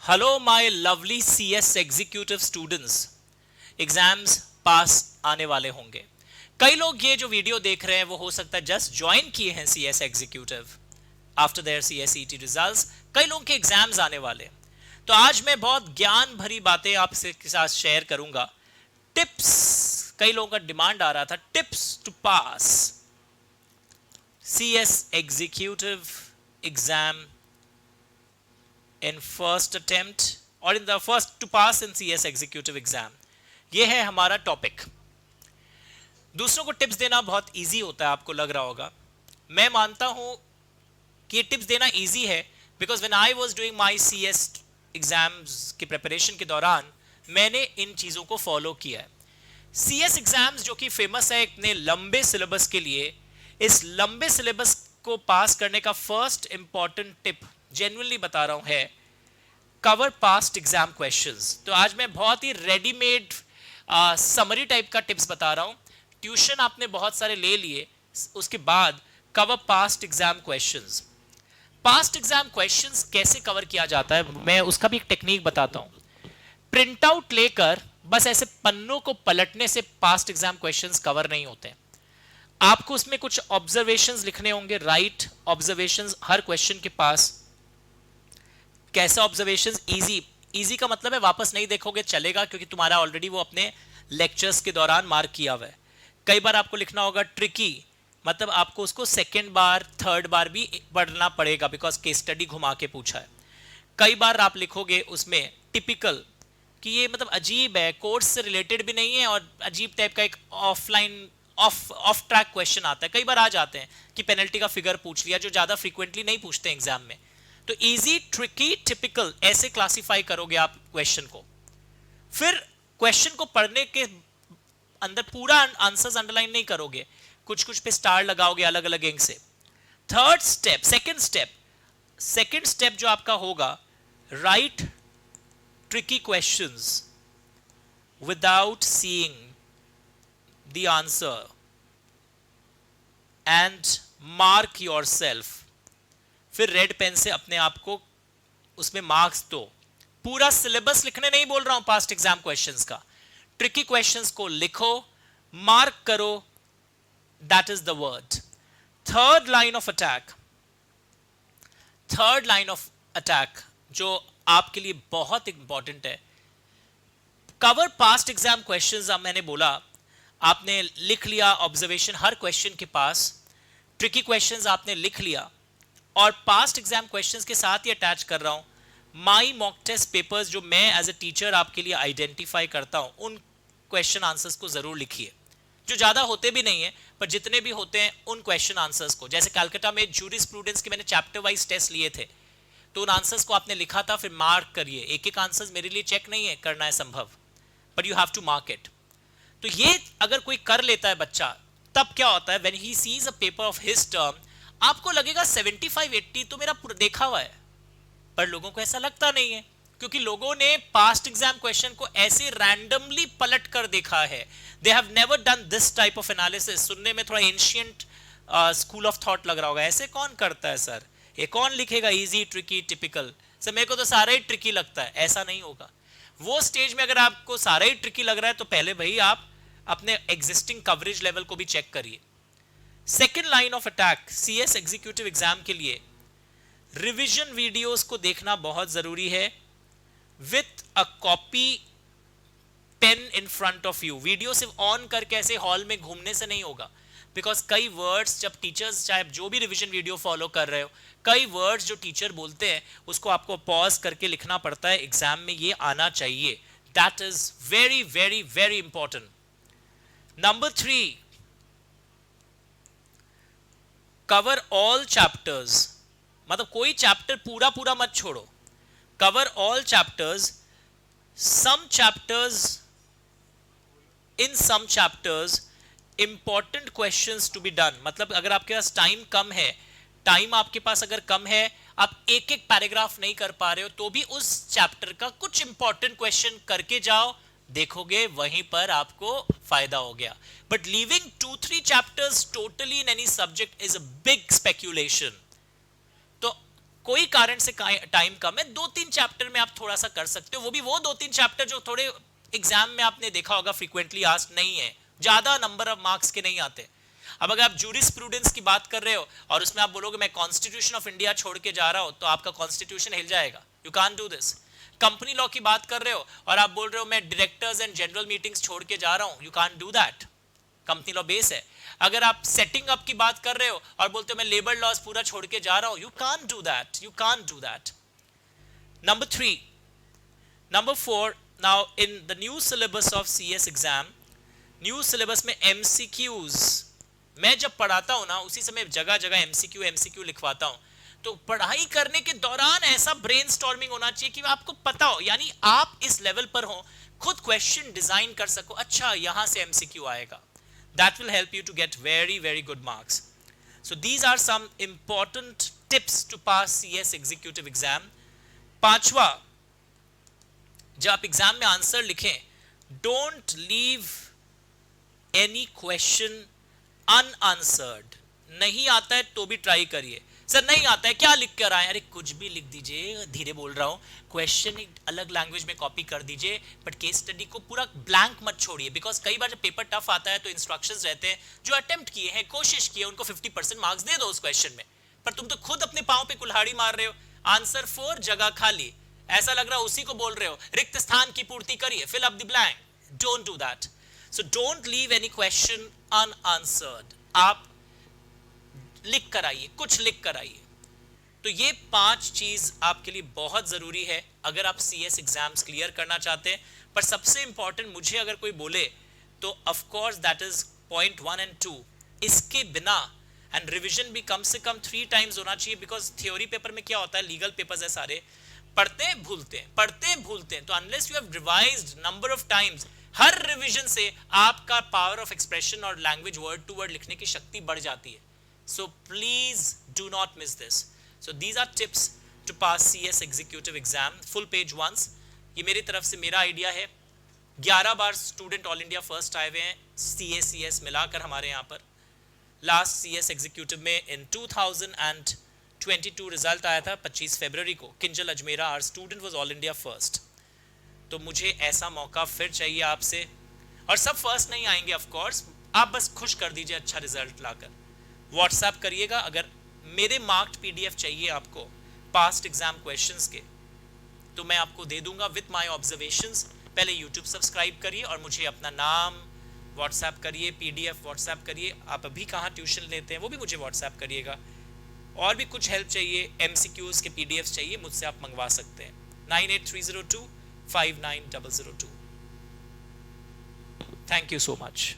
Hello my lovely CS executive students. Exams पास आने वाले होंगे। कई लोग ये जो वीडियो देख रहे हैं वो हो सकता है जस्ट ज्वाइन किए हैं CS executive after their CSET results. कई लोगों के एग्जाम्स आने वाले हैं। तो आज मैं बहुत ज्ञान भरी बातें आपसे के साथ शेयर करूंगा। टिप्स, कई लोगों का डिमांड आ रहा था, tips to pass CS executive exam in first attempt or in the first to pass in CS executive exam। ये है हमारा टॉपिक। दूसरों को टिप्स देना बहुत इजी होता है, आपको लग रहा होगा। मैं मानता हूं कि ये टिप्स देना इजी है because when I was doing my CS exams की प्रिपरेशन के दौरान मैंने इन चीज़ों को फॉलो किया है। CS एग्जाम्स जो कि फेमस है इतने लंबे सिलेबस के लिए, इस लंबे सिलेबस को पास करने का फर्स्ट इंपॉर्टेंट टिप जेन्युइनली बता रहा हूं है कवर पास्ट एग्जाम क्वेश्चंस। तो आज मैं बहुत ही रेडीमेड समरी टाइप का टिप्स बता रहा हूं। ट्यूशन आपने बहुत सारे ले लिए, उसके बाद cover past exam questions. Past exam questions कैसे कवर किया जाता है मैं उसका भी एक टेक्निक बताता हूं। प्रिंट आउट लेकर बस ऐसे पन्नों को पलटने से पास्ट एग्जाम क्वेश्चंस कवर नहीं होते। आपको उसमें कुछ ऑब्जर्वेशंस लिखने होंगे, राइट ऑब्जर्वेशंस हर क्वेश्चन के पास। कैसा ऑब्जर्वेशंस? इजी का मतलब है वापस नहीं देखोगे चलेगा, क्योंकि तुम्हारा ऑलरेडी वो अपने लेक्चर्स के दौरान मार्क किया हुआ है। कई बार आपको लिखना होगा ट्रिकी, मतलब आपको उसको सेकेंड बार थर्ड बार भी पढ़ना पड़ेगा बिकॉज केस स्टडी घुमा के पूछा है। कई बार आप लिखोगे उसमें टिपिकल, कि ये मतलब अजीब है, कोर्स से रिलेटेड भी नहीं है और अजीब टाइप का एक ऑफलाइन ऑफ ट्रैक क्वेश्चन आता है। कई बार आ जाते हैं कि पेनल्टी का फिगर पूछ लिया, जो ज्यादा फ्रीक्वेंटली नहीं पूछते एग्जाम में। तो इजी, ट्रिकी, टिपिकल ऐसे क्लासिफाई करोगे आप क्वेश्चन को। फिर क्वेश्चन को पढ़ने के अंदर पूरा आंसर्स अंडरलाइन नहीं करोगे, कुछ कुछ पे स्टार लगाओगे अलग अलग एंग से। थर्ड स्टेप, सेकंड स्टेप जो आपका होगा, right tricky questions without seeing the answer and mark yourself. फिर रेड पेन से अपने आप को उसमें मार्क्स दो। पूरा सिलेबस लिखने नहीं बोल रहा हूं पास्ट एग्जाम क्वेश्चंस का, ट्रिकी क्वेश्चंस को लिखो, मार्क करो, that is the word. Third line of attack जो आपके लिए बहुत इंपॉर्टेंट है, कवर पास्ट एग्जाम क्वेश्चंस। मैंने बोला आपने लिख लिया ऑब्जर्वेशन हर क्वेश्चन के पास, ट्रिकी क्वेश्चंस आपने लिख लिया, और पास्ट एग्जाम क्वेश्चंस के साथ ही अटैच कर रहा हूं माई मॉक टेस्ट पेपर्स जो मैं एज ए टीचर आपके लिए आइडेंटिफाई करता हूं, उन क्वेश्चन आंसर्स को जरूर लिखिए। जो ज्यादा होते भी नहीं है पर जितने भी होते हैं उन क्वेश्चन आंसर्स को, जैसे कैलकाटा में जूरिस्प्रूडेंस के मैंने चैप्टर वाइज टेस्ट लिए थे, तो उन आंसर्स को आपने लिखा था, फिर मार्क करिए। एक एक आंसर्स मेरे लिए चेक नहीं है करना है संभव, but you have to mark it. तो ये अगर कोई कर लेता है बच्चा, तब क्या होता है, when he sees a paper of his term, आपको लगेगा 75-80 तो मेरा पूरा देखा हुआ है। पर लोगों को ऐसा लगता नहीं है, क्योंकि लोगों ने पास्ट एग्जाम क्वेश्चन को ऐसे रैंडमली पलट कर देखा है। They have never done this type of analysis. सुनने में थोड़ा एंशिएंट स्कूल ऑफ थॉट लग रहा होगा, ऐसे कौन करता है सर, ये कौन लिखेगा इजी, ट्रिकी, टिपिकल। सर मेरे को तो सारा ही ट्रिकी लगता है। ऐसा नहीं होगा। वो स्टेज में अगर आपको सारा ही ट्रिकी लग रहा है तो पहले भाई आप अपने एग्जिस्टिंग कवरेज लेवल को भी चेक करिए। Second line of attack CS executive exam के लिए, रिवीजन वीडियोस को देखना बहुत जरूरी है with a copy pain in front of you. Video सिर्फ ऑन करके ऐसे हॉल में घूमने से नहीं होगा, बिकॉज कई वर्ड्स जब टीचर्स, चाहे जो भी रिवीजन वीडियो फॉलो कर रहे हो, कई वर्ड्स जो टीचर बोलते हैं उसको आपको पॉज करके लिखना पड़ता है। एग्जाम में ये आना चाहिए। That is very very very important. Number 3, cover all chapters. मतलब कोई चैप्टर पूरा पूरा मत छोड़ो, cover all chapters. Some chapters, in some chapters important questions to be done. मतलब अगर आपके पास टाइम कम है, टाइम आपके पास अगर कम है, आप एक एक पैराग्राफ नहीं कर पा रहे हो, तो भी उस चैप्टर का कुछ इंपॉर्टेंट क्वेश्चन करके जाओ, देखोगे वहीं पर आपको फायदा हो गया। But leaving 2-3 chapters totally in any subject is a big speculation. तो कोई कारण से टाइम कम है, 2-3 चैप्टर में आप थोड़ा सा कर सकते हो, वो भी वो 2-3 चैप्टर जो थोड़े एग्जाम में आपने देखा होगा फ्रीक्वेंटली आस्क्ड नहीं है, ज्यादा नंबर ऑफ मार्क्स के नहीं आते। अब अगर आप जूरिस्प्रूडेंस की बात कर रहे हो और उसमें आप बोलोगे मैं कॉन्स्टिट्यूशन ऑफ इंडिया छोड़ के जा रहा हूं, तो आपका कॉन्स्टिट्यूशन हिल जाएगा, you can't do this. Company law की बात कर रहे हो और आप बोल रहे हो मैं डायरेक्टर्स एंड जनरल मीटिंग्स छोड़ के जा रहा हूं, you can't do that, company law base है। अगर आप सेटिंग अप की बात कर रहे हो और बोलते हो मैं लेबर लॉज पूरा छोड़ के जा रहा हूं, you can't do that, you can't do that. Number 4, now in the new syllabus of CS exam, new syllabus में एमसीक्यूज, मैं जब पढ़ाता हूं ना उसी समय जगह जगह एमसीक्यू लिखवाता हूं, तो पढ़ाई करने के दौरान ऐसा ब्रेनस्टॉर्मिंग होना चाहिए कि आपको पता हो, यानी आप इस लेवल पर हो, खुद क्वेश्चन डिजाइन कर सको, अच्छा यहां से एमसीक्यू आएगा। That will help you to get very, very good marks. So these are some important tips to pass CS executive exam. पांचवा, जब आप एग्जाम में आंसर लिखें, don't leave any question unanswered. नहीं आता है तो भी ट्राई करिए, सर नहीं आता है क्या लिख कर आए, अरे कुछ भी लिख दीजिए, धीरे बोल रहा हूं, क्वेश्चन एक अलग लैंग्वेज में कॉपी कर दीजिए, बट केस स्टडी को पूरा ब्लैंक मत छोड़िए, बिकॉज कई बार जब पेपर टफ आता है तो इंस्ट्रक्शंस रहते हैं, जो अटेम्प्ट किए हैं, कोशिश किए, उनको 50% मार्क्स दे दो उस क्वेश्चन में, पर तुम तो खुद अपने पांव पे कुल्हाड़ी मार रहे हो, आंसर 4 जगह खाली, ऐसा लग रहा है उसी को बोल रहे हो, रिक्त स्थान की पूर्ति करिए, fill up the blank, don't do that. So don't leave any question unanswered, आप लिख कर आइए, कुछ लिख कर आइए। तो ये 5 चीज आपके लिए बहुत जरूरी है अगर आप सीएस एग्जाम्स क्लियर करना चाहते हैं। पर सबसे इंपॉर्टेंट मुझे अगर कोई बोले तो of course that is point 1 and 2, इसके बिना एंड रिवीजन भी कम से कम 3 टाइम्स होना चाहिए, बिकॉज थ्योरी पेपर में क्या होता है, लीगल पेपर्स है सारे, पढ़ते हैं भूलते हैं, पढ़ते हैं भूलते हैं, तो unless you have revised number of times, her revision से आपका पावर ऑफ एक्सप्रेशन और लैंग्वेज वर्ड टू वर्ड लिखने की शक्ति बढ़ जाती है। So please do not miss this. So these are tips to pass CS executive exam, full page once. ये मेरी तरफ से मेरा आइडिया है, 11 बार स्टूडेंट ऑल इंडिया फर्स्ट आए हुए हैं CS मिलाकर हमारे यहाँ पर। लास्ट CS एग्जीक्यूटिव में इन 2022 रिजल्ट आया था 25 फरवरी को, Kinjal Ajmera our student was all India first. तो मुझे ऐसा मौका फिर चाहिए आपसे, और सब फर्स्ट नहीं आएंगे ऑफ कोर्स, आप बस खुश कर दीजिए अच्छा रिजल्ट लाकर। व्हाट्सएप करिएगा, अगर मेरे मार्क्ड पीडीएफ चाहिए आपको पास्ट एग्जाम क्वेश्चंस के, तो मैं आपको दे दूंगा विद माय ऑब्जर्वेशंस। पहले यूट्यूब सब्सक्राइब करिए और मुझे अपना नाम व्हाट्सएप करिए, पीडीएफ व्हाट्सएप करिए, आप अभी कहाँ ट्यूशन लेते हैं वो भी मुझे व्हाट्सएप करिएगा। और भी कुछ हेल्प चाहिए, एमसीक्यूज के पीडीएफ चाहिए, मुझसे आप मंगवा सकते हैं 9830259002। Thank you so much.